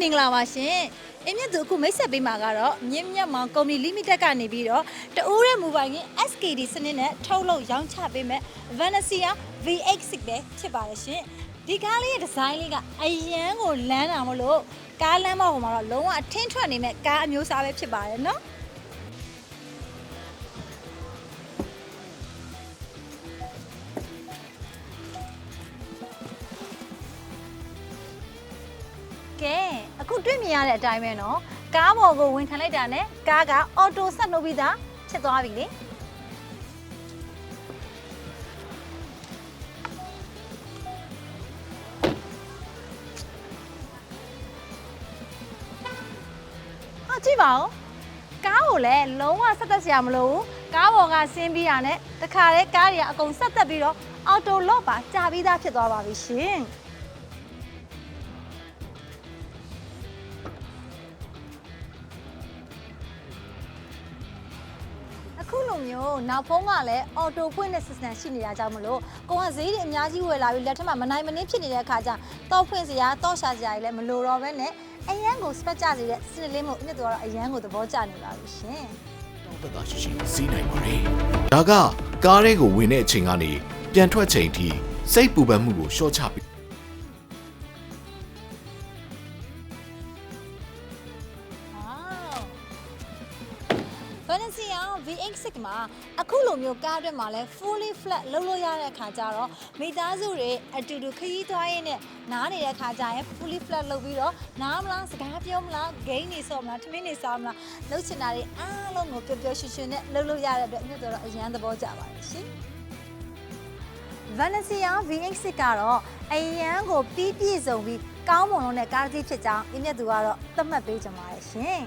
မင်္ဂလာပါရှင်အင်းမြတ်သူအခုမိတ်ဆက်ပေးမှာကတော့မြင်းမြတ်မောင်ကုမ္ပဏီ limited ကနေပြီးတော့တအိုးရဲ့မူပိုင်က SKD စနစ်နဲ့ထုတ်လုပ်ရောင်းချပေးမဲ့ Venecia V86 ပဲဖြစ်ပါတယ်ရှင်ဒီကားလေးရဲ့ဒီဇိုင်းလေးကအရန်ကိုလမ်းတာမလို့ကားလမ်းမပေါ်မှာတော့လုံးဝအထင်းထွက်နေမဲ့ကားအမျိုးအစားပဲဖြစ်ပါတယ်နော်ကဲအခုတွေ့မြင်ရတဲ့အတိုင်းပဲเนาะကားပေါ်ကိုဝင်ခံလိုက်တာနဲ့ကားကအော်တိုဆက်လုပ်ပြီးသားဖြစ်သွားပြီလေဟာကြည့်ပါဦးကားကိုလည်းလုံးဝဆက်သက်စရာမလိုဘူးကားပေါ်ကဆင်းပြီးတာနဲ့တခါတည်းကားတွေကအကုန်ဆက်သက်ပြီးတော့အော်တိုလော့ပါကြာပြီးသားဖြစ်သွားပါပြီရှင်အခုလိုမျိုးနောက်ဖုံးကလည်းအော်တိုဖွင့်တဲ့ system ရှိနေတာကြောင့်မလို့ကိုကဈေးတွေအများကြီးဝယ်လာပြီးလက်ထက်မှာမနိုင်မနှင်းဖြစ်နေတဲ့အခါကျတော့ဖွင့်စရာတော့ရှာစရာတွေလည်းမလိုတော့ဘဲနဲ့အရန်ကို spec ကြစေတဲ့စနစ်လေးမျိုးအနှစ်တော့အရန်ကိုသဘောကျနေပါပြီရှင်တော့တသားရှိရှိစီးနိုင်ပါလေဒါကကားတွေကိုဝင်တဲ့အချိန်ကနေပြန်ထွက်ချိန်ထိစိတ်ပူပန်မှုကိုလျှော့ချပြီး Venecia V86 မှာအခုလိုမျိုးကားအတွက်မှာလဲ fully flat လုပ်လို့ရတဲ့အခါကျတော့မိသားစုတွေအတူတူခရီးသွားရင်းနဲ့နားနေတဲ့အခါကျရင် fully flat လုပ်ပြီးတော့နားမလားစကားပြောမလား game နေဆော့မလားထမင်းနေစားမလားလုပ်ချင်တာတွေအားလုံးကိုပျော်ပျော်ရွှင်ရွှင်နဲ့လုပ်လို့ရတဲ့အတွက်အမြတ်တော့အရန်သဘောကျပါတယ်ရှင် Venecia V86 ကတော့အရန်ကိုပြည့်စုံပြီးကောင်းမွန်လုံးတဲ့ကားတစ်စီးဖြစ်ကြောင်းအမြတ်သူကတော့သတ်မှတ်ပေးကြပါတယ်ရှင်